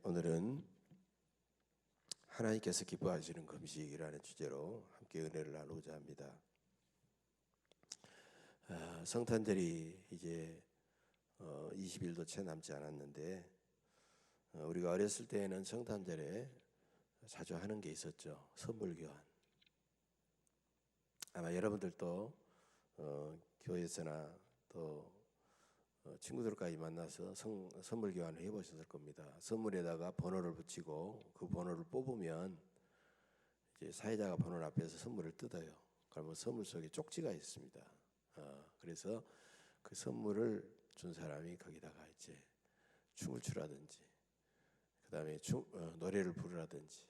오늘은 하나님께서 기뻐하시는 금식이라는 주제로 함께 은혜를 나누고자 합니다. 성탄절이 이제 20일도 채 남지 않았는데 우리가 어렸을 때에는 성탄절에 자주 하는 게 있었죠. 선물 교환. 아마 여러분들도 교회에서나 또 친구들까지 만나서 선물 교환을 해보셨을 겁니다. 선물에다가 번호를 붙이고 그 번호를 뽑으면 이제 사회자가 번호 앞에서 선물을 뜯어요. 그러면 선물 속에 쪽지가 있습니다. 그래서 그 선물을 준 사람이 거기다가 이제 춤을 추라든지, 그 다음에 노래를 부르라든지,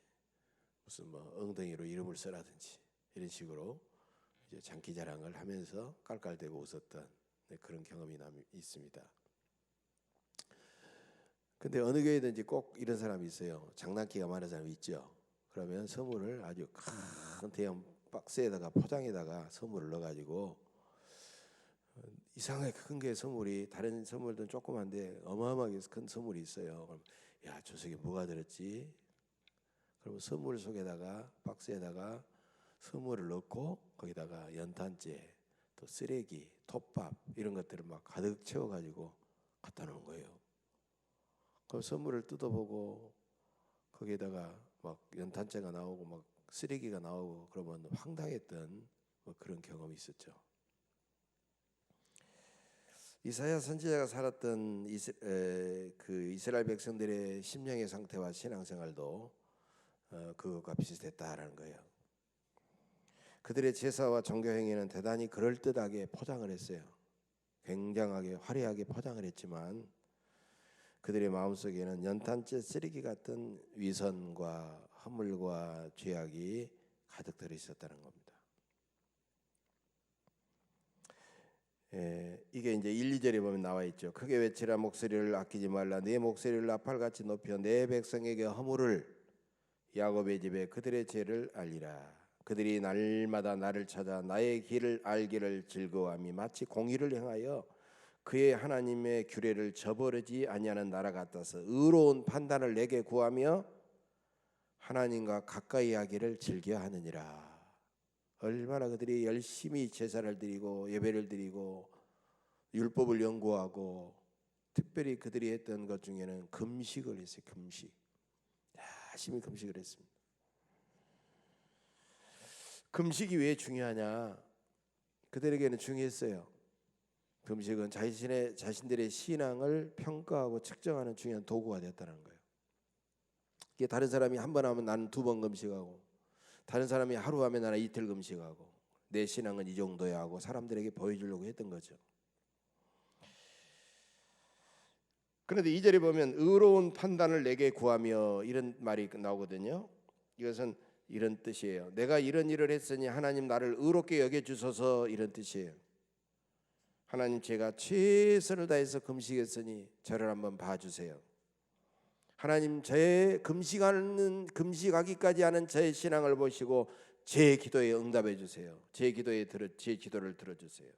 무슨 엉덩이로 이름을 써라든지 이런 식으로 이제 장기자랑을 하면서 깔깔대고 웃었던 그런 경험이 있습니다. 근데 어느 교회든지 꼭 이런 사람이 있어요. 장난기가 많은 사람이 있죠. 그러면 선물을 아주 큰 대형 박스에다가 포장에다가 선물을 넣어가지고 이상하게 큰 게 선물이 다른 선물들은 조그만데 어마어마하게 큰 선물이 있어요. 그럼 야, 저 속에 뭐가 들었지? 그러면 선물 속에다가 박스에다가 선물을 넣고 거기다가 연탄재, 또 쓰레기, 톱밥 이런 것들을 막 가득 채워가지고 갖다 놓은 거예요. 그 선물을 뜯어보고 거기에다가 막 연탄재가 나오고 막 쓰레기가 나오고 그러면 황당했던 그런 경험이 있었죠. 이사야 선지자가 살았던 이스라엘 백성들의 심령의 상태와 신앙생활도 그것과 비슷했다라는 거예요. 그들의 제사와 종교 행위는 대단히 그럴듯하게 포장을 했어요. 굉장하게 화려하게 포장을 했지만 그들의 마음속에는 연탄재 쓰레기 같은 위선과 허물과 죄악이 가득 들어 있었다는 겁니다. 이게 이제 1, 2절에 보면 나와 있죠. 크게 외치라, 목소리를 아끼지 말라. 내 목소리를 나팔같이 높여 내 백성에게 허물을, 야곱의 집에 그들의 죄를 알리라. 그들이 날마다 나를 찾아 나의 길을 알기를 즐거워함이 마치 공의를 행하여 그의 하나님의 규례를 저버리지 아니하는 나라 같아서 의로운 판단을 내게 구하며 하나님과 가까이 하기를 즐겨하느니라. 얼마나 그들이 열심히 제사를 드리고 예배를 드리고 율법을 연구하고, 특별히 그들이 했던 것 중에는 금식을 했어요. 금식. 열심히 금식을 했습니다. 금식이 왜 중요하냐? 그들에게는 중요했어요. 금식은 자신들의 신앙을 평가하고 측정하는 중요한 도구가 되었다는 거예요. 이게 다른 사람이 한 번 하면 나는 2번 금식하고, 다른 사람이 하루 하면 나는 이틀 금식하고, 내 신앙은 이 정도야 하고 사람들에게 보여주려고 했던 거죠. 그런데 2절에 보면 의로운 판단을 내게 구하며 이런 말이 나오거든요. 이것은 이런 뜻이에요. 내가 이런 일을 했으니 하나님 나를 의롭게 여겨주소서, 이런 뜻이에요. 하나님, 제가 최선을 다해서 금식했으니 저를 한번 봐주세요. 하나님, 저의 금식하기까지 하는 저의 신앙을 보시고 제 기도에 응답해 주세요. 제 기도를 들어주세요.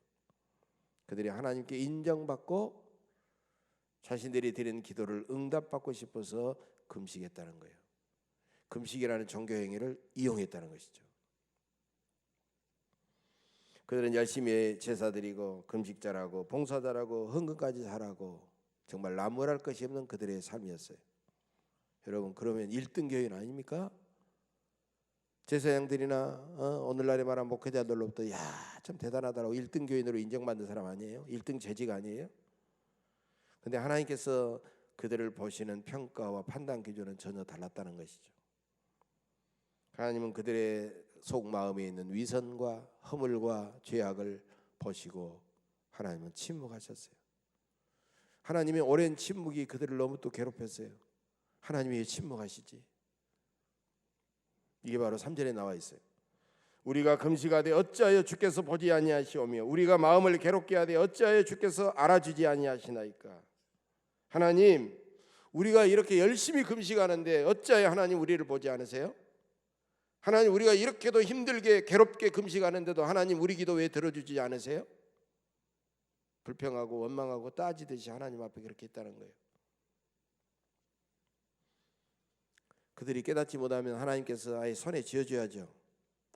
그들이 하나님께 인정받고 자신들이 드린 기도를 응답받고 싶어서 금식했다는 거예요. 금식이라는 종교 행위를 이용했다는 것이죠. 그들은 열심히 제사 드리고 금식자라고 봉사자라고 헌금까지 잘하고 정말 나무랄 것이 없는 그들의 삶이었어요. 여러분, 그러면 1등 교인 아닙니까? 제사장들이나 오늘날에 말한 목회자들로부터 야, 참 대단하다라고 1등 교인으로 인정받는 사람 아니에요? 1등 재직 아니에요? 근데 하나님께서 그들을 보시는 평가와 판단 기준은 전혀 달랐다는 것이죠. 하나님은 그들의 속마음에 있는 위선과 허물과 죄악을 보시고 하나님은 침묵하셨어요. 하나님의 오랜 침묵이 그들을 너무 또 괴롭혔어요. 하나님이 왜 침묵하시지? 이게 바로 3절에 나와 있어요. 우리가 금식하되 어찌하여 주께서 보지 아니하시오며 우리가 마음을 괴롭게 하되 어찌하여 주께서 알아주지 아니하시나이까. 하나님, 우리가 이렇게 열심히 금식하는데 어찌하여 하나님 우리를 보지 않으세요? 하나님, 우리가 이렇게도 힘들게 괴롭게 금식하는데도 하나님 우리 기도 왜 들어주지 않으세요? 불평하고 원망하고 따지듯이 하나님 앞에 그렇게 했다는 거예요. 그들이 깨닫지 못하면 하나님께서 아예 손에 쥐어줘야죠.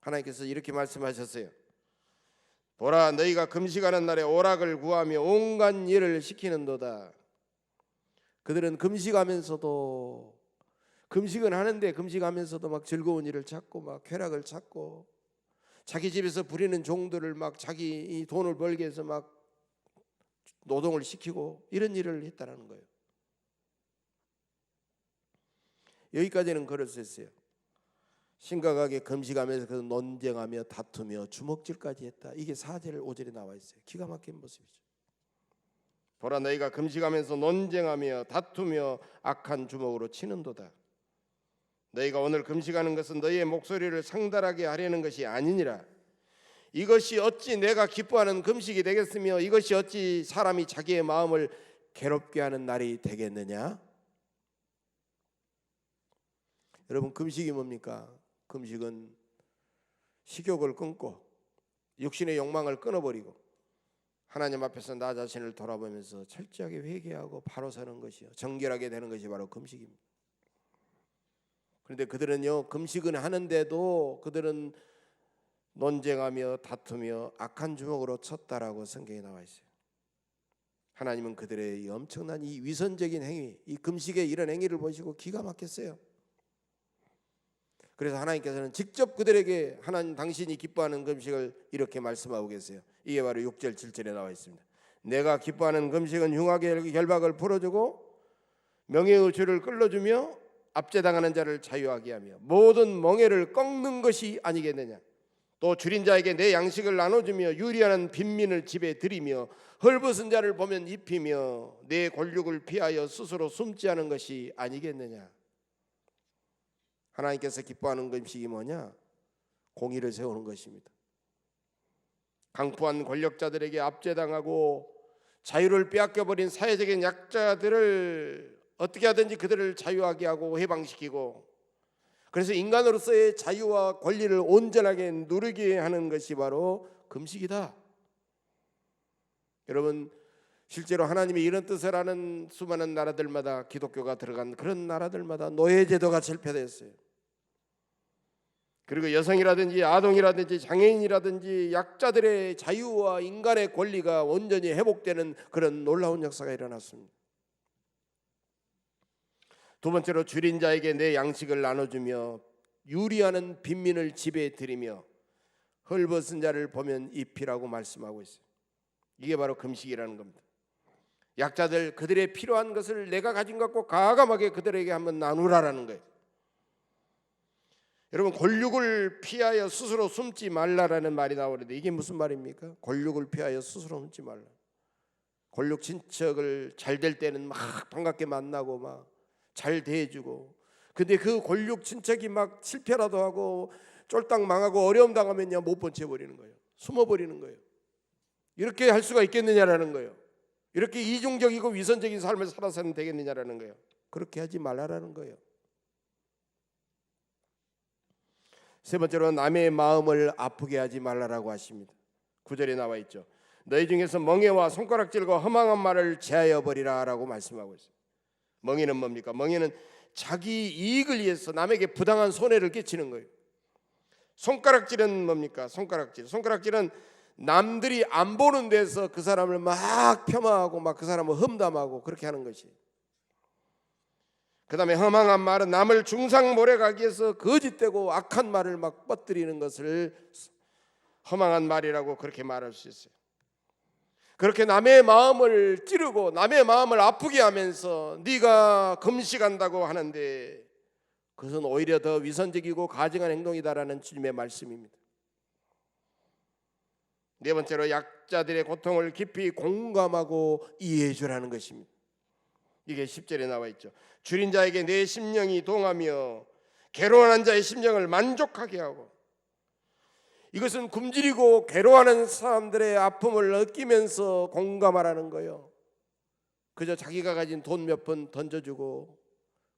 하나님께서 이렇게 말씀하셨어요. 보라, 너희가 금식하는 날에 오락을 구하며 온갖 일을 시키는도다. 그들은 금식하면서도, 금식은 하는데 금식하면서도 막 즐거운 일을 찾고 막 쾌락을 찾고, 자기 집에서 부리는 종들을 막 자기 돈을 벌게 해서 막 노동을 시키고 이런 일을 했다는 거예요. 여기까지는 그럴 수 있어요. 심각하게 금식하면서 논쟁하며 다투며 주먹질까지 했다. 이게 4절 5절에 나와 있어요. 기가 막힌 모습이죠. 보라, 너희가 금식하면서 논쟁하며 다투며 악한 주먹으로 치는도다. 너희가 오늘 금식하는 것은 너희의 목소리를 상달하게 하려는 것이 아니니라. 이것이 어찌 내가 기뻐하는 금식이 되겠으며 이것이 어찌 사람이 자기의 마음을 괴롭게 하는 날이 되겠느냐. 여러분, 금식이 뭡니까? 금식은 식욕을 끊고 육신의 욕망을 끊어버리고 하나님 앞에서 나 자신을 돌아보면서 철저하게 회개하고 바로 서는 것이요, 정결하게 되는 것이 바로 금식입니다. 그런데 그들은요, 금식은 하는데도 그들은 논쟁하며 다투며 악한 주먹으로 쳤다라고 성경에 나와 있어요. 하나님은 그들의 엄청난 이 위선적인 행위, 이 금식의 이런 행위를 보시고 기가 막혔어요. 그래서 하나님께서는 직접 그들에게 하나님 당신이 기뻐하는 금식을 이렇게 말씀하고 계세요. 이게 바로 6절 7절에 나와 있습니다. 내가 기뻐하는 금식은 흉악의 결박을 풀어주고 명예의 줄을 끌어주며 압제당하는 자를 자유하게 하며 모든 멍에를 꺾는 것이 아니겠느냐. 또 줄인 자에게 내 양식을 나눠주며 유리하는 빈민을 집에 들이며 헐벗은 자를 보면 입히며 내 권력을 피하여 스스로 숨지 않은 것이 아니겠느냐. 하나님께서 기뻐하는 금식이 뭐냐? 공의를 세우는 것입니다. 강포한 권력자들에게 압제당하고 자유를 빼앗겨버린 사회적인 약자들을 어떻게 하든지 그들을 자유하게 하고 해방시키고, 그래서 인간으로서의 자유와 권리를 온전하게 누리게 하는 것이 바로 금식이다. 여러분, 실제로 하나님이 이런 뜻을 하는 수많은 나라들마다, 기독교가 들어간 그런 나라들마다 노예제도가 실패됐어요. 그리고 여성이라든지 아동이라든지 장애인이라든지 약자들의 자유와 인간의 권리가 온전히 회복되는 그런 놀라운 역사가 일어났습니다. 두 번째로, 줄인 자에게 내 양식을 나눠주며 유리하는 빈민을 집에 들이며 헐벗은 자를 보면 입히라고 말씀하고 있어요. 이게 바로 금식이라는 겁니다. 약자들, 그들의 필요한 것을 내가 가진 것 갖고 과감하게 그들에게 한번 나누라라는 거예요. 여러분, 권력을 피하여 스스로 숨지 말라라는 말이 나오는데 이게 무슨 말입니까? 권력을 피하여 스스로 숨지 말라. 권력 친척을 잘 될 때는 막 반갑게 만나고 막 잘 대해주고, 근데 그 권력 친척이 막 실패라도 하고 쫄딱 망하고 어려움 당하면요, 못 본 채 버리는 거예요. 숨어버리는 거예요. 이렇게 할 수가 있겠느냐라는 거예요. 이렇게 이중적이고 위선적인 삶을 살아서는 되겠느냐라는 거예요. 그렇게 하지 말라라는 거예요. 세 번째로, 남의 마음을 아프게 하지 말라라고 하십니다. 9절에 나와 있죠. 너희 중에서 멍에와 손가락질과 허망한 말을 제하여 버리라라고 말씀하고 있어요. 멍에는 뭡니까? 멍에는 자기 이익을 위해서 남에게 부당한 손해를 끼치는 거예요. 손가락질은 뭡니까? 손가락질은 남들이 안 보는 데서 그 사람을 막 폄하하고 막 그 사람을 험담하고 그렇게 하는 것이. 그 다음에 허망한 말은 남을 중상모략 하기 위해서 거짓되고 악한 말을 막 뻗들이는 것을 허망한 말이라고 그렇게 말할 수 있어요. 그렇게 남의 마음을 찌르고 남의 마음을 아프게 하면서 네가 금식한다고 하는데 그것은 오히려 더 위선적이고 가증한 행동이다라는 주님의 말씀입니다. 네 번째로, 약자들의 고통을 깊이 공감하고 이해해 주라는 것입니다. 이게 10절에 나와 있죠. 줄인 자에게 내 심령이 동하며 괴로워하는 자의 심령을 만족하게 하고. 이것은 굶주리고 괴로워하는 사람들의 아픔을 느끼면서 공감하라는 거예요. 그저 자기가 가진 돈 몇 푼 던져주고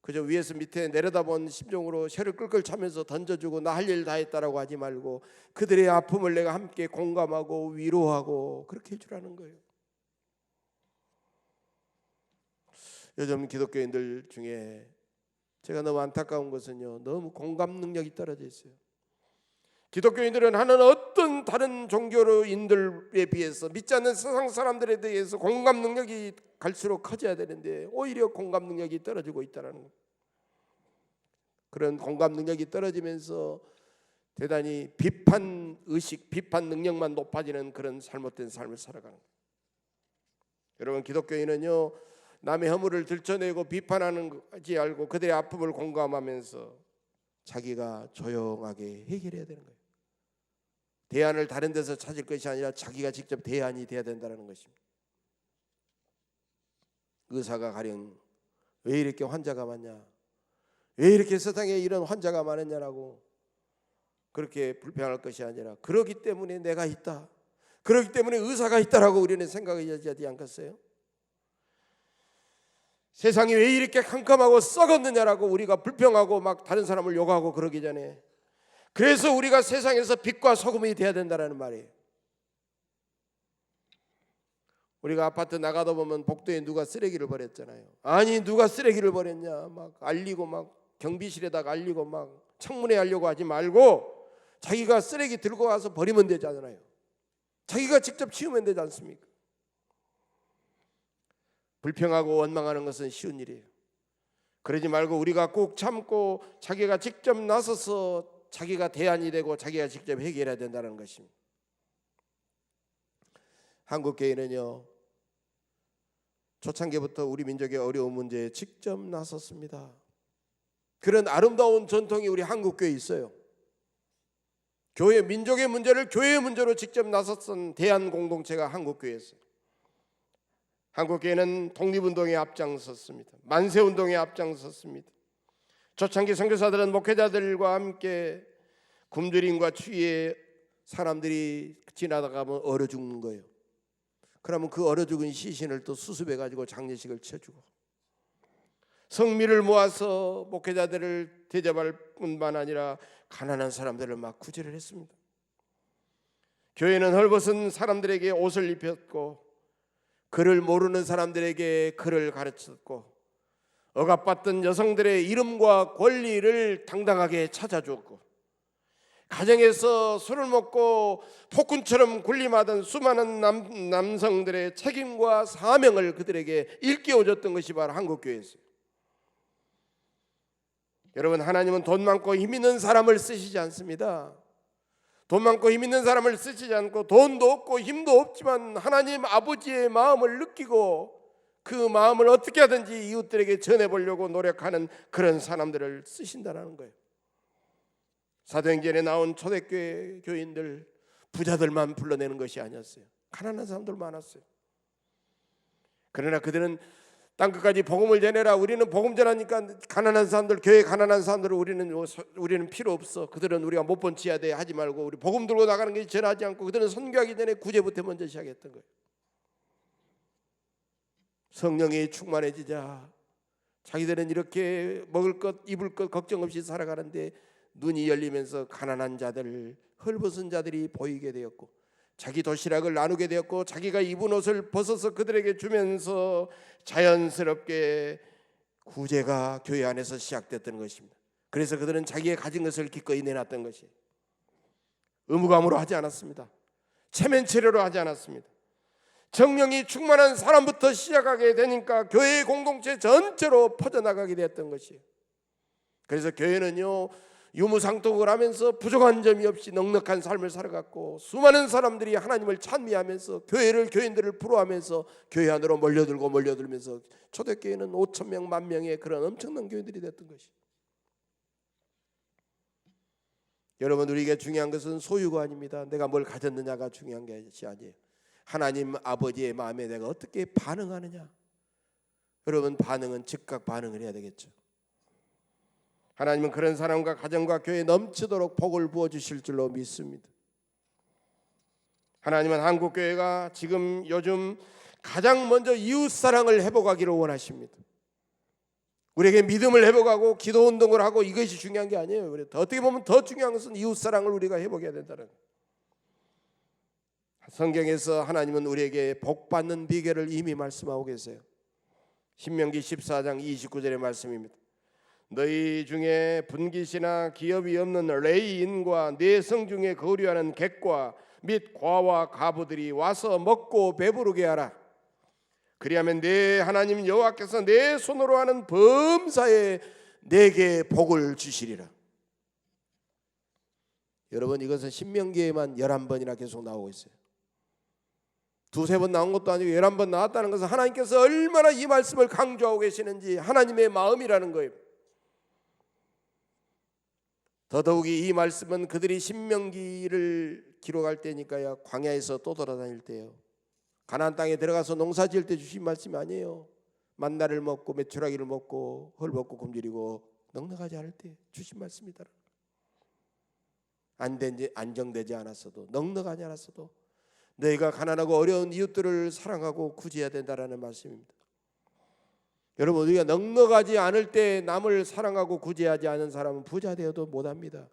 그저 위에서 밑에 내려다본 심정으로 혀를 끌끌 차면서 던져주고 나 할 일 다 했다라고 하지 말고 그들의 아픔을 내가 함께 공감하고 위로하고 그렇게 해주라는 거예요. 요즘 기독교인들 중에 제가 너무 안타까운 것은요, 너무 공감 능력이 떨어져 있어요. 기독교인들은 하는 어떤 다른 종교인들에 비해서, 믿지 않는 세상 사람들에 대해서 공감 능력이 갈수록 커져야 되는데 오히려 공감 능력이 떨어지고 있다는 거예요. 그런 공감 능력이 떨어지면서 대단히 비판 의식, 비판 능력만 높아지는 그런 잘못된 삶을 살아가는 거예요. 여러분, 기독교인은요, 남의 허물을 들춰내고 비판하는지 알고 그들의 아픔을 공감하면서 자기가 조용하게 해결해야 되는 거예요. 대안을 다른 데서 찾을 것이 아니라 자기가 직접 대안이 되어야 된다는 것입니다. 의사가 가령 왜 이렇게 환자가 많냐, 왜 이렇게 세상에 이런 환자가 많았냐라고 그렇게 불평할 것이 아니라, 그러기 때문에 내가 있다, 그러기 때문에 의사가 있다라고 우리는 생각해야 되지 않겠어요? 세상이 왜 이렇게 캄캄하고 썩었느냐라고 우리가 불평하고 막 다른 사람을 욕하고 그러기 전에, 그래서 우리가 세상에서 빛과 소금이 돼야 된다는 말이에요. 우리가 아파트 나가다 보면 복도에 누가 쓰레기를 버렸잖아요. 아니, 누가 쓰레기를 버렸냐 막 알리고, 막 경비실에다가 알리고, 막 창문에 알려고 하지 말고 자기가 쓰레기 들고 와서 버리면 되잖아요. 자기가 직접 치우면 되지 않습니까? 불평하고 원망하는 것은 쉬운 일이에요. 그러지 말고 우리가 꼭 참고 자기가 직접 나서서 자기가 대안이 되고 자기가 직접 해결해야 된다는 것입니다. 한국 교회는요, 초창기부터 우리 민족의 어려운 문제에 직접 나섰습니다. 그런 아름다운 전통이 우리 한국 교회에 있어요. 교회, 민족의 문제를 교회의 문제로 직접 나섰던 대한 공동체가 한국 교회였어요. 한국 교회는 독립운동에 앞장섰습니다. 만세운동에 앞장섰습니다. 초창기 선교사들은 목회자들과 함께 굶주림과 추위에 사람들이 지나다가면 얼어 죽는 거예요. 그러면 그 얼어 죽은 시신을 또 수습해 가지고 장례식을 쳐주고, 성미를 모아서 목회자들을 대접할 뿐만 아니라 가난한 사람들을 막 구제를 했습니다. 교회는 헐벗은 사람들에게 옷을 입혔고, 글을 모르는 사람들에게 글을 가르쳤고, 억압받던 여성들의 이름과 권리를 당당하게 찾아주었고, 가정에서 술을 먹고 폭군처럼 군림하던 수많은 남성들의 책임과 사명을 그들에게 일깨워줬던 것이 바로 한국교회였어요. 여러분, 하나님은 돈 많고 힘 있는 사람을 쓰시지 않습니다. 돈 많고 힘 있는 사람을 쓰시지 않고, 돈도 없고 힘도 없지만 하나님 아버지의 마음을 느끼고 그 마음을 어떻게 하든지 이웃들에게 전해보려고 노력하는 그런 사람들을 쓰신다는 거예요. 사도행전에 나온 초대교회 교인들, 부자들만 불러내는 것이 아니었어요. 가난한 사람들 많았어요. 그러나 그들은 땅끝까지 복음을 전해라, 우리는 복음 전하니까 가난한 사람들, 교회 가난한 사람들을 우리는 필요 없어, 그들은 우리가 못 본 치야 돼 하지 말고, 우리 복음 들고 나가는 게 전하지 않고 그들은 선교하기 전에 구제부터 먼저 시작했던 거예요. 성령이 충만해지자 자기들은 이렇게 먹을 것 입을 것 걱정 없이 살아가는데, 눈이 열리면서 가난한 자들, 헐벗은 자들이 보이게 되었고, 자기 도시락을 나누게 되었고, 자기가 입은 옷을 벗어서 그들에게 주면서 자연스럽게 구제가 교회 안에서 시작됐던 것입니다. 그래서 그들은 자기의 가진 것을 기꺼이 내놨던 것이, 의무감으로 하지 않았습니다. 체면체료로 하지 않았습니다. 성령이 충만한 사람부터 시작하게 되니까 교회의 공동체 전체로 퍼져나가게 되었던 것이에요. 그래서 교회는요, 유무상통을 하면서 부족한 점이 없이 넉넉한 삶을 살아갔고, 수많은 사람들이 하나님을 찬미하면서 교인들을 부러워하면서 교회 안으로 몰려들면서 초대교회는 5,000명, 10,000명의 그런 엄청난 교회들이 됐던 것이. 여러분, 우리에게 중요한 것은 소유가 아닙니다. 내가 뭘 가졌느냐가 중요한 것이 아니에요. 하나님 아버지의 마음에 내가 어떻게 반응하느냐. 여러분, 반응은 즉각 반응을 해야 되겠죠. 하나님은 그런 사람과 가정과 교회에 넘치도록 복을 부어주실 줄로 믿습니다. 하나님은 한국교회가 지금 요즘 가장 먼저 이웃사랑을 회복하기를 원하십니다. 우리에게 믿음을 회복하고 기도운동을 하고 이것이 중요한 게 아니에요. 어떻게 보면 더 중요한 것은 이웃사랑을 우리가 회복해야 된다는 거예요. 성경에서 하나님은 우리에게 복받는 비결을 이미 말씀하고 계세요. 신명기 14장 29절의 말씀입니다. 너희 중에 분깃이나 기업이 없는 레이인과 내성 중에 거류하는 객과 및 과와 가부들이 와서 먹고 배부르게 하라. 그리하면 내 하나님 여호와께서 내 손으로 하는 범사에 내게 복을 주시리라. 여러분, 이것은 신명기에만 11번이나 계속 나오고 있어요. 두세 번 나온 것도 아니고 11번 나왔다는 것은 하나님께서 얼마나 이 말씀을 강조하고 계시는지 하나님의 마음이라는 거예요. 더더욱이 이 말씀은 그들이 신명기를 기록할 때니까요, 광야에서 또 돌아다닐 때요, 가나안 땅에 들어가서 농사 지을 때 주신 말씀이 아니에요. 만나를 먹고 메추라기를 먹고 헐벗고 굶주리고 넉넉하지 않을 때 주신 말씀이다. 안정되지 않았어도, 넉넉하지 않았어도 너희가 가난하고 어려운 이웃들을 사랑하고 구제해야 된다라는 말씀입니다. 여러분, 우리가 넉넉하지 않을 때 남을 사랑하고 구제하지 않은 사람은 부자 되어도 못합니다.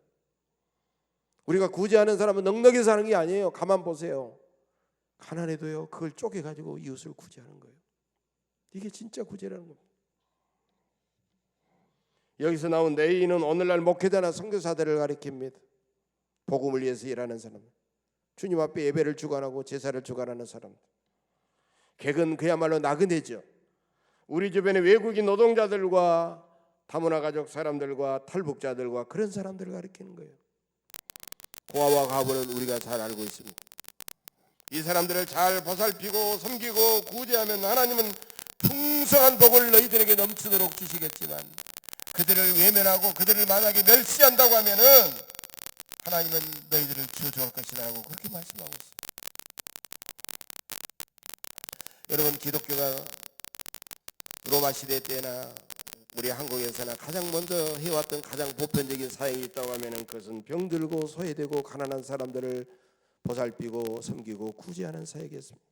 우리가 구제하는 사람은 넉넉히 사는 게 아니에요. 가만 보세요. 가난해도요, 그걸 쪼개가지고 이웃을 구제하는 거예요. 이게 진짜 구제라는 겁니다. 여기서 나온 레위인은 오늘날 목회자나 선교사들을 가리킵니다. 복음을 위해서 일하는 사람, 주님 앞에 예배를 주관하고 제사를 주관하는 사람. 객은 그야말로 나그네죠. 우리 주변의 외국인 노동자들과 다문화 가족 사람들과 탈북자들과 그런 사람들을 가리키는 거예요. 고아와 가부는 우리가 잘 알고 있습니다. 이 사람들을 잘 보살피고 섬기고 구제하면 하나님은 풍성한 복을 너희들에게 넘치도록 주시겠지만, 그들을 외면하고 그들을 만약에 멸시한다고 하면은 하나님은 너희들을 저주할 것이라고 그렇게 말씀하고 있습니다. 여러분, 기독교가 로마 시대 때나 우리 한국에서나 가장 먼저 해왔던 가장 보편적인 사역이 있다고 하면은 그것은 병들고 소외되고 가난한 사람들을 보살피고 섬기고 구제하는 사역이었습니다.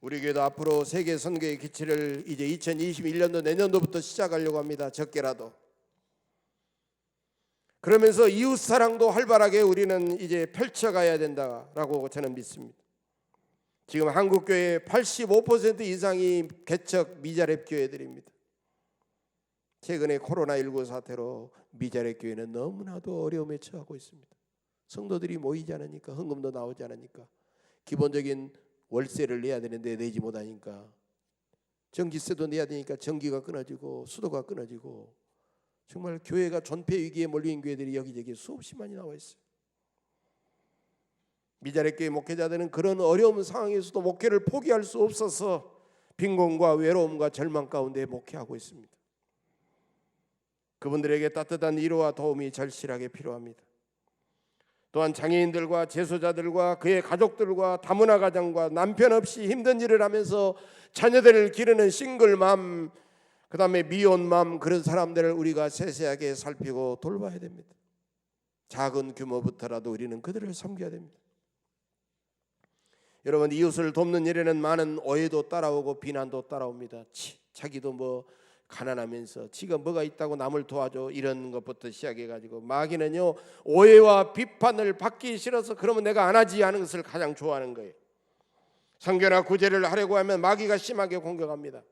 우리 교회도 앞으로 세계 선교의 기치를 이제 2021년도 내년도부터 시작하려고 합니다. 적게라도. 그러면서 이웃 사랑도 활발하게 우리는 이제 펼쳐가야 된다라고 저는 믿습니다. 지금 한국 교회 85% 이상이 개척 미자립 교회들입니다. 최근에 코로나19 사태로 미자립 교회는 너무나도 어려움에 처하고 있습니다. 성도들이 모이지 않으니까, 헌금도 나오지 않으니까, 기본적인 월세를 내야 되는데 내지 못하니까, 전기세도 내야 되니까 전기가 끊어지고 수도가 끊어지고, 정말 교회가 존폐 위기에 몰린 교회들이 여기저기 수없이 많이 나와 있어요. 미자립 교회 목회자들은 그런 어려운 상황에서도 목회를 포기할 수 없어서 빈곤과 외로움과 절망 가운데 목회하고 있습니다. 그분들에게 따뜻한 위로와 도움이 절실하게 필요합니다. 또한 장애인들과 재소자들과 그의 가족들과 다문화 가정과 남편 없이 힘든 일을 하면서 자녀들을 기르는 싱글맘, 그 다음에 미혼맘, 그런 사람들을 우리가 세세하게 살피고 돌봐야 됩니다. 작은 규모부터라도 우리는 그들을 섬겨야 됩니다. 여러분, 이웃을 돕는 일에는 많은 오해도 따라오고 비난도 따라옵니다. 자기도 뭐 가난하면서 지가 뭐가 있다고 남을 도와줘, 이런 것부터 시작해가지고 마귀는요, 오해와 비판을 받기 싫어서 그러면 내가 안 하지 하는 것을 가장 좋아하는 거예요. 선교나 구제를 하려고 하면 마귀가 심하게 공격합니다.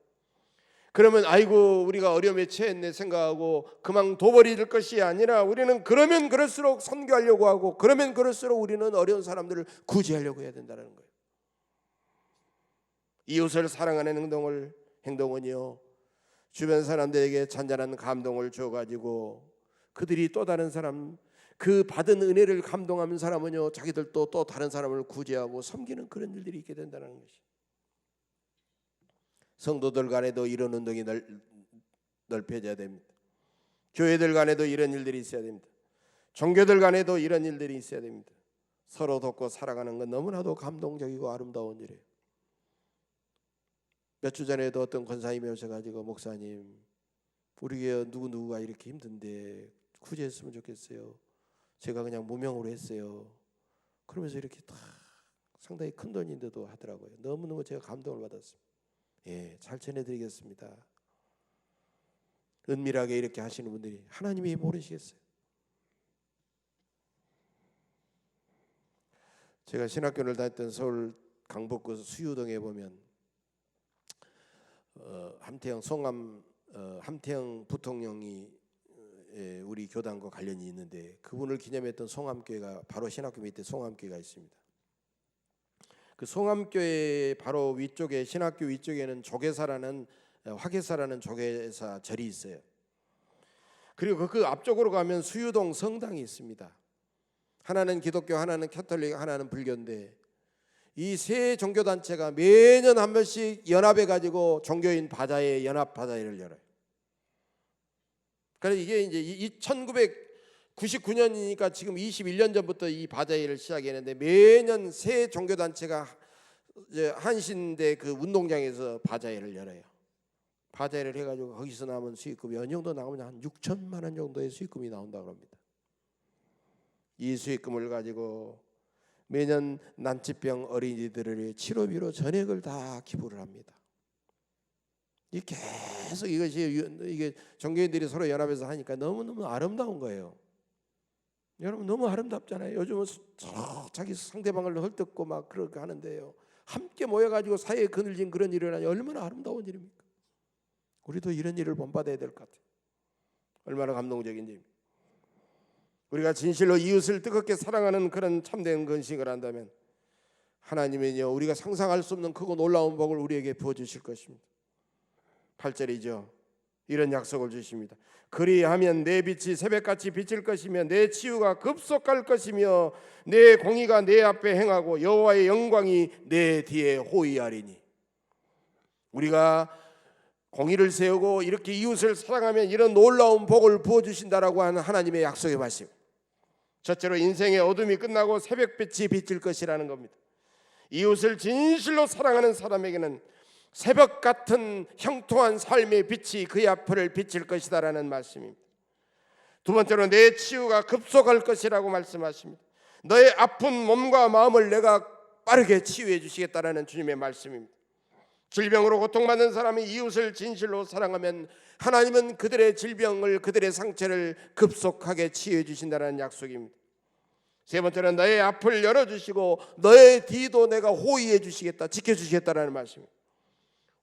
그러면 아이고 우리가 어려움에 처했네 생각하고 그만 둬버릴 것이 아니라, 우리는 그러면 그럴수록 선교하려고 하고, 그러면 그럴수록 우리는 어려운 사람들을 구제하려고 해야 된다는 거예요. 이웃을 사랑하는 행동은요, 주변 사람들에게 잔잔한 감동을 줘가지고 그들이 또 다른 사람, 그 받은 은혜를 감동하는 사람은요, 자기들도 또 다른 사람을 구제하고 섬기는 그런 일들이 있게 된다는 것이. 성도들 간에도 이런 운동이 넓혀져야 됩니다. 교회들 간에도 이런 일들이 있어야 됩니다. 종교들 간에도 이런 일들이 있어야 됩니다. 서로 돕고 살아가는 건 너무나도 감동적이고 아름다운 일이에요. 몇 주 전에도 어떤 권사님이 오셔가지고, 목사님, 우리 교회 누구누구가 이렇게 힘든데 구제했으면 좋겠어요. 제가 그냥 무명으로 했어요. 그러면서 이렇게 다 상당히 큰 돈인데도 하더라고요. 너무너무 제가 감동을 받았습니다. 예, 잘 전해드리겠습니다. 은밀하게 이렇게 하시는 분들이 하나님이 모르시겠어요? 제가 신학교를 다녔던 서울 강북구 수유동에 보면 함태영 송암 함태영 부통령이 우리 교단과 관련이 있는데 그분을 기념했던 송암교회가 바로 신학교 밑에 송암교회가 있습니다. 그 송암교회 바로 위쪽에 신학교 위쪽에는 조계사라는 화계사라는 조계사 절이 있어요. 그리고 그 앞쪽으로 가면 수유동 성당이 있습니다. 하나는 기독교, 하나는 캐톨릭, 하나는 불교인데 이 세 종교단체가 매년 한 번씩 연합해 가지고 종교인 바자회 연합 바자회를 열어요. 그래서 이게 이제 1999년이니까 지금 21년 전부터 이 바자회를 시작했는데 매년 세 종교단체가 한신대 그 운동장에서 바자회를 열어요. 바자회를 해가지고 거기서 남은 수익금이 어느 정도 나오면 한 6천만 원 정도의 수익금이 나온다고 합니다. 이 수익금을 가지고 매년 난치병 어린이들의 치료비로 전액을 다 기부를 합니다. 이 계속 이게 종교인들이 서로 연합해서 하니까 너무너무 아름다운 거예요. 여러분 너무 아름답잖아요. 요즘은 자기 상대방을 헐뜯고 막 그렇게 하는데요. 함께 모여가지고 사회에 그늘진 그런 일을 하니 얼마나 아름다운 일입니까? 우리도 이런 일을 본받아야 될 것 같아요. 얼마나 감동적인지. 우리가 진실로 이웃을 뜨겁게 사랑하는 그런 참된 건식을 한다면 하나님은요 우리가 상상할 수 없는 크고 놀라운 복을 우리에게 부어주실 것입니다. 8절이죠. 이런 약속을 주십니다. 그리하면 내 빛이 새벽같이 비칠 것이며 내 치유가 급속할 것이며 내 공의가 내 앞에 행하고 여호와의 영광이 내 뒤에 호위하리니. 우리가 공의를 세우고 이렇게 이웃을 사랑하면 이런 놀라운 복을 부어주신다라고 하는 하나님의 약속의 말씀. 첫째로 인생의 어둠이 끝나고 새벽빛이 비칠 것이라는 겁니다. 이웃을 진실로 사랑하는 사람에게는 새벽 같은 형통한 삶의 빛이 그의 앞을 비칠 것이다라는 말씀입니다. 두 번째로 내 치유가 급속할 것이라고 말씀하십니다. 너의 아픈 몸과 마음을 내가 빠르게 치유해 주시겠다라는 주님의 말씀입니다. 질병으로 고통받는 사람이 이웃을 진실로 사랑하면 하나님은 그들의 질병을 그들의 상처를 급속하게 치유해 주신다는 약속입니다. 세 번째는 너의 앞을 열어주시고 너의 뒤도 내가 호위해 주시겠다, 지켜주시겠다라는 말씀입니다.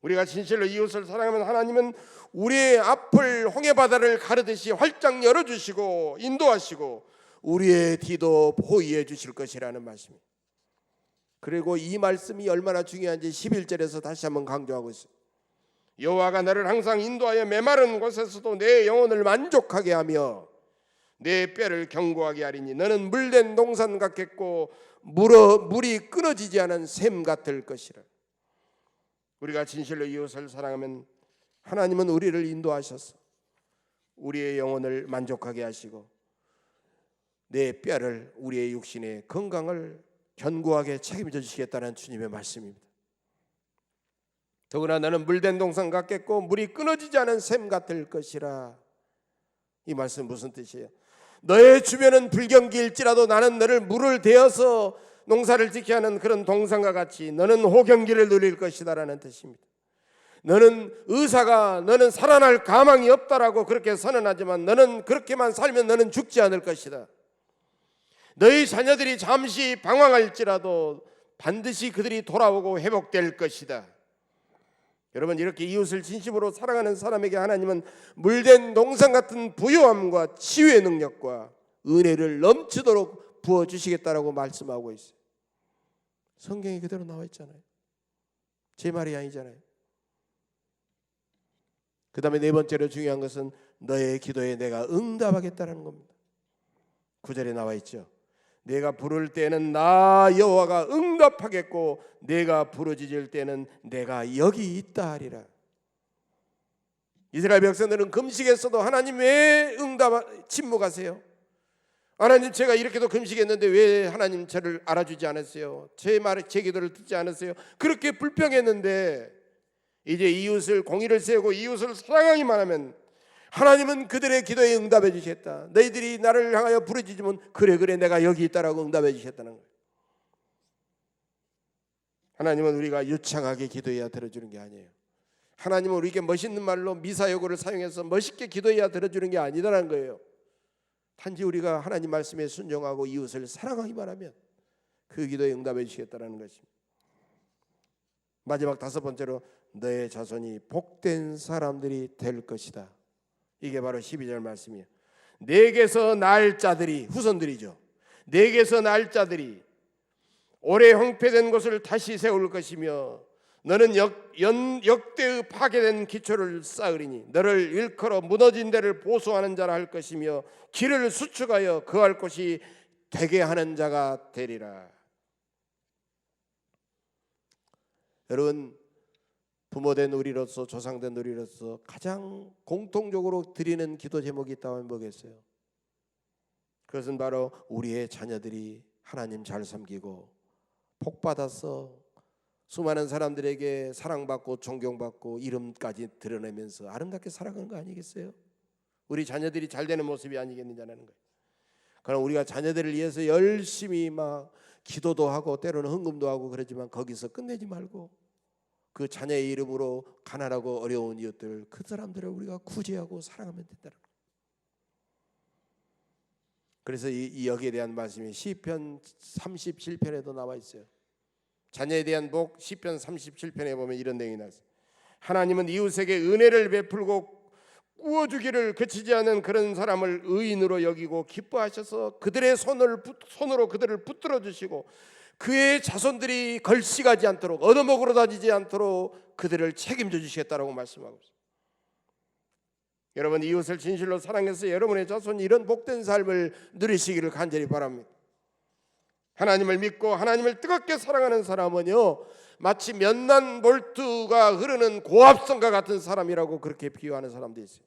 우리가 진실로 이웃을 사랑하면 하나님은 우리의 앞을 홍해바다를 가르듯이 활짝 열어주시고 인도하시고 우리의 뒤도 호위해 주실 것이라는 말씀입니다. 그리고 이 말씀이 얼마나 중요한지 11절에서 다시 한번 강조하고 있어요. 여호와가 너를 항상 인도하여 메마른 곳에서도 내 영혼을 만족하게 하며 내 뼈를 견고하게 하리니 너는 물된 동산 같겠고 물이 끊어지지 않은 샘 같을 것이라. 우리가 진실로 이웃을 사랑하면 하나님은 우리를 인도하셔서 우리의 영혼을 만족하게 하시고 내 뼈를 우리의 육신의 건강을 견고하게 책임져 주시겠다는 주님의 말씀입니다. 더구나 너는 물된 동산 같겠고 물이 끊어지지 않은 샘 같을 것이라. 이 말씀 무슨 뜻이에요? 너의 주변은 불경기일지라도 나는 너를 물을 대어서 농사를 짓게 하는 그런 동산과 같이 너는 호경기를 누릴 것이다라는 뜻입니다. 너는 의사가 너는 살아날 가망이 없다라고 그렇게 선언하지만 너는 그렇게만 살면 너는 죽지 않을 것이다. 너희 자녀들이 잠시 방황할지라도 반드시 그들이 돌아오고 회복될 것이다. 여러분 이렇게 이웃을 진심으로 사랑하는 사람에게 하나님은 물된 동산 같은 부유함과 치유의 능력과 은혜를 넘치도록 부어주시겠다라고 말씀하고 있어요. 성경이 그대로 나와 있잖아요. 제 말이 아니잖아요. 그 다음에 네 번째로 중요한 것은 너의 기도에 내가 응답하겠다는 겁니다. 9절에 나와 있죠. 내가 부를 때는 나 여호와가 응답하겠고 내가 부르짖을 때는 내가 여기 있다 하리라. 이스라엘 백성들은 금식했어도 하나님 왜 침묵하세요? 하나님 제가 이렇게도 금식했는데 왜 하나님 저를 알아주지 않았어요? 제 기도를 듣지 않았어요? 그렇게 불평했는데 이제 이웃을 공의를 세우고 이웃을 사랑하기만 하면 하나님은 그들의 기도에 응답해 주셨다. 너희들이 나를 향하여 부르짖으면 그래 내가 여기 있다라고 응답해 주셨다는 거예요. 하나님은 우리가 유창하게 기도해야 들어주는 게 아니에요. 하나님은 우리에게 멋있는 말로 미사여구를 사용해서 멋있게 기도해야 들어주는 게 아니다라는 거예요. 단지 우리가 하나님 말씀에 순종하고 이웃을 사랑하기만 하면 그 기도에 응답해 주시겠다는 것입니다. 마지막 다섯 번째로 너의 자손이 복된 사람들이 될 것이다. 이게 바로 12절 말씀이에요. 내게서 날 자들이, 후손들이죠. 내게서 날 자들이 오래 황폐된 곳을 다시 세울 것이며 너는 역대의 파괴된 기초를 쌓으리니 너를 일컬어 무너진 데를 보수하는 자라 할 것이며 길을 수축하여 거할 곳이 되게 하는 자가 되리라. 여러분, 부모된 우리로서, 조상된 우리로서 가장 공통적으로 드리는 기도 제목이 있다면 뭐겠어요? 그것은 바로 우리의 자녀들이 하나님 잘 섬기고 복받아서 수많은 사람들에게 사랑받고 존경받고 이름까지 드러내면서 아름답게 살아가는 거 아니겠어요? 우리 자녀들이 잘 되는 모습이 아니겠느냐는 거예요. 그럼 우리가 자녀들을 위해서 열심히 막 기도도 하고 때로는 헌금도 하고 그러지만 거기서 끝내지 말고 그 자녀의 이름으로 가난하고 어려운 이웃들, 그 사람들을 우리가 구제하고 사랑하면 된다는 거예요. 그래서 여기에 대한 말씀이 시편 37편에도 나와 있어요. 자녀에 대한 복, 시편 37편에 보면 이런 내용이 나왔어요. 하나님은 이웃에게 은혜를 베풀고 꾸어주기를 그치지 않은 그런 사람을 의인으로 여기고 기뻐하셔서 그들의 손으로 그들을 붙들어 주시고 그의 자손들이 걸식하지 않도록 얻어먹으러 다니지 않도록 그들을 책임져 주시겠다라고 말씀하고 있습니다. 여러분, 이웃을 진실로 사랑해서 여러분의 자손이 이런 복된 삶을 누리시기를 간절히 바랍니다. 하나님을 믿고 하나님을 뜨겁게 사랑하는 사람은요, 마치 면난 몰두가 흐르는 고압성과 같은 사람이라고 그렇게 비유하는 사람도 있어요.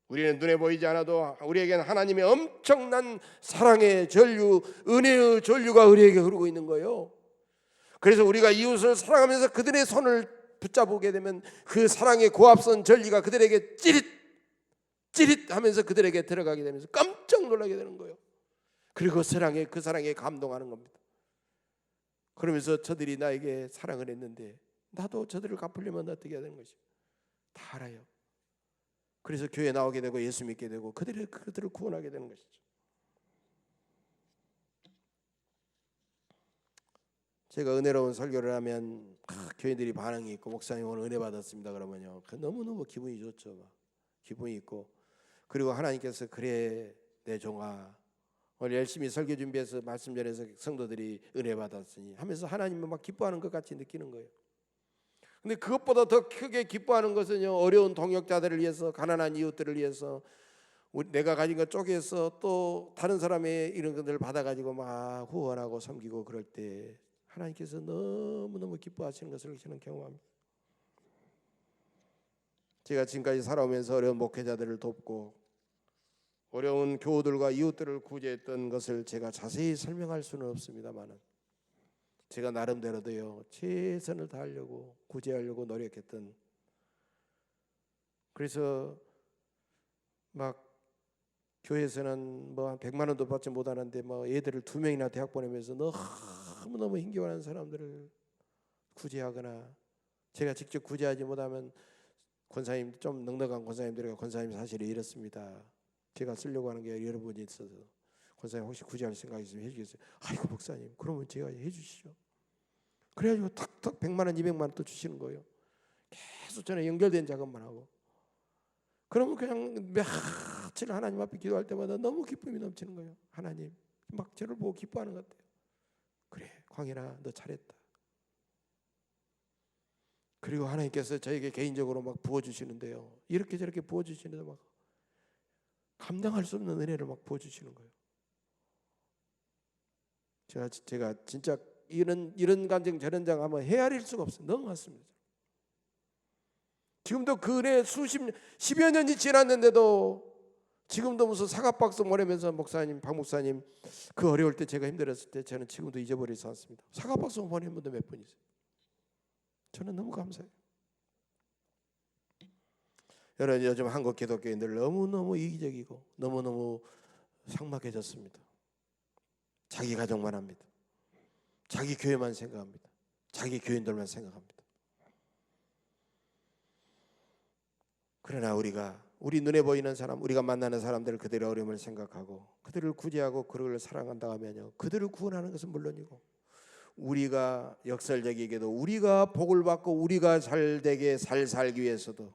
우리는 눈에 보이지 않아도 우리에게는 하나님의 엄청난 사랑의 전류, 은혜의 전류가 우리에게 흐르고 있는 거예요. 그래서 우리가 이웃을 사랑하면서 그들의 손을 붙잡게 되면 그 사랑의 고압선 전리가 그들에게 찌릿 하면서 그들에게 들어가게 되면서 깜짝 놀라게 되는 거예요. 그리고 그 사랑에 감동하는 겁니다. 그러면서 저들이 나에게 사랑을 했는데 나도 저들을 갚으려면 어떻게 해야 되는 것이죠? 다 알아요. 그래서 교회 나오게 되고 예수 믿게 되고 그들을 구원하게 되는 것이죠. 제가 은혜로운 설교를 하면 교인들이 반응이 있고 목사님 오늘 은혜 받았습니다 그러면요, 너무너무 기분이 좋죠. 기분이 있고, 그리고 하나님께서 그래 내 종아 오늘 열심히 설교 준비해서 말씀 전해서 성도들이 은혜 받았으니 하면서 하나님은 막 기뻐하는 것 같이 느끼는 거예요. 근데 그것보다 더 크게 기뻐하는 것은요, 어려운 동역자들을 위해서, 가난한 이웃들을 위해서 내가 가진 것 쪼개서 또 다른 사람의 이런 것들을 받아가지고 막 후원하고 섬기고 그럴 때 하나님께서 너무너무 기뻐하시는 것을 저는 경험합니다. 제가 지금까지 살아오면서 어려운 목회자들을 돕고 어려운 교우들과 이웃들을 구제했던 것을 제가 자세히 설명할 수는 없습니다만 제가 나름대로도요 최선을 다하려고 구제하려고 노력했던, 그래서 막 교회에서는 뭐 한 100만 원도 받지 못하는데 뭐 애들을 2명이나 대학 보내면서 너무너무 힘겨워하는 사람들을 구제하거나, 제가 직접 구제하지 못하면 권사님, 좀 넉넉한 권사님들이 권사님 사실이 이렇습니다, 제가 쓰려고 하는 게 여러 분이 있어서 권사님 혹시 구제할 생각 있으면 해주겠어요? 아이고 목사님 그러면 제가 해주시죠. 그래가지고 탁탁 100만 원 200만 원 또 주시는 거예요. 계속 저는 연결된 작업만 하고. 그러면 그냥 며칠 하나님 앞에 기도할 때마다 너무 기쁨이 넘치는 거예요. 하나님 막 저를 보고 기뻐하는 것 같아요. 그래 광일아 너 잘했다. 그리고 하나님께서 저에게 개인적으로 막 부어주시는데요, 이렇게 저렇게 부어주시는데 막 감당할 수 없는 은혜를 막 부어주시는 거예요. 제가 진짜 이런 간증 저런 장 하면 헤아릴 수가 없어요. 너무 많습니다. 지금도 그 은혜 10여 년이 지났는데도 지금도 무슨 사과박스 보내면서 목사님, 박 목사님 그 어려울 때 제가 힘들었을 때 저는 지금도 잊어버리지 않습니다. 사과박스 보내는 분도 몇 분 있어요. 저는 너무 감사해요. 여러분, 요즘 한국 기독교인들 너무너무 이기적이고 너무너무 삭막해졌습니다. 자기 가족만 합니다. 자기 교회만 생각합니다. 자기 교인들만 생각합니다. 그러나 우리 눈에 보이는 사람, 우리가 만나는 사람들 그들의 어려움을 생각하고 그들을 구제하고 그들을 사랑한다 하면요, 그들을 구원하는 것은 물론이고 우리가 역설적이게도 우리가 복을 받고 우리가 잘되게 살기 위해서도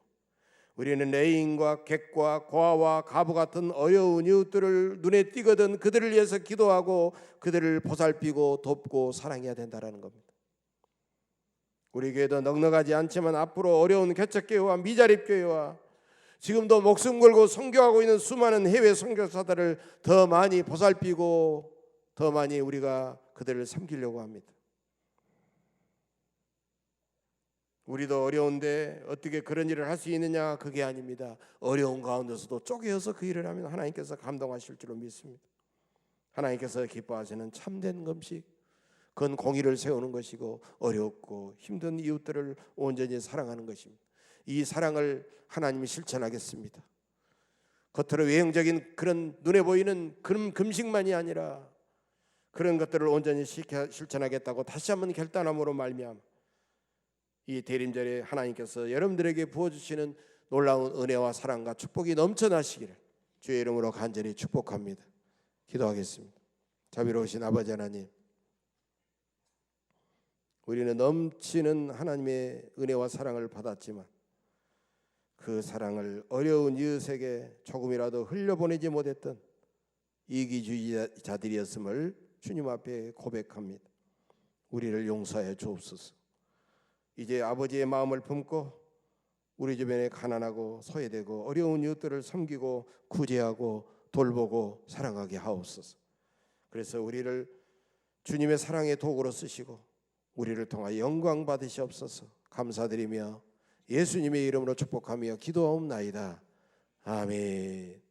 우리는 레인과 객과 고아와 가부 같은 어려운 이웃들을 눈에 띄거든 그들을 위해서 기도하고 그들을 보살피고 돕고 사랑해야 된다는 겁니다. 우리 교회도 넉넉하지 않지만 앞으로 어려운 개척교회와 미자립교회와 지금도 목숨 걸고 선교하고 있는 수많은 해외 선교사들을 더 많이 보살피고 더 많이 우리가 그들을 섬기려고 합니다. 우리도 어려운데 어떻게 그런 일을 할 수 있느냐? 그게 아닙니다. 어려운 가운데서도 쪼개어서 그 일을 하면 하나님께서 감동하실 줄로 믿습니다. 하나님께서 기뻐하시는 참된 금식, 그건 공의를 세우는 것이고 어렵고 힘든 이웃들을 온전히 사랑하는 것입니다. 이 사랑을 하나님이 실천하겠습니다. 겉으로 외형적인 그런 눈에 보이는 그런 금식만이 아니라 그런 것들을 온전히 실천하겠다고 다시 한번 결단함으로 말미암아 이 대림절에 하나님께서 여러분들에게 부어주시는 놀라운 은혜와 사랑과 축복이 넘쳐나시기를 주의 이름으로 간절히 축복합니다. 기도하겠습니다. 자비로우신 아버지 하나님, 우리는 넘치는 하나님의 은혜와 사랑을 받았지만 그 사랑을 어려운 이웃에게 조금이라도 흘려보내지 못했던 이기주의자들이었음을 주님 앞에 고백합니다. 우리를 용서해 주옵소서. 이제 아버지의 마음을 품고 우리 주변에 가난하고 소외되고 어려운 이웃들을 섬기고 구제하고 돌보고 사랑하게 하옵소서. 그래서 우리를 주님의 사랑의 도구로 쓰시고 우리를 통하여 영광 받으시옵소서. 감사드리며 예수님의 이름으로 축복하며 기도하옵나이다. 아멘.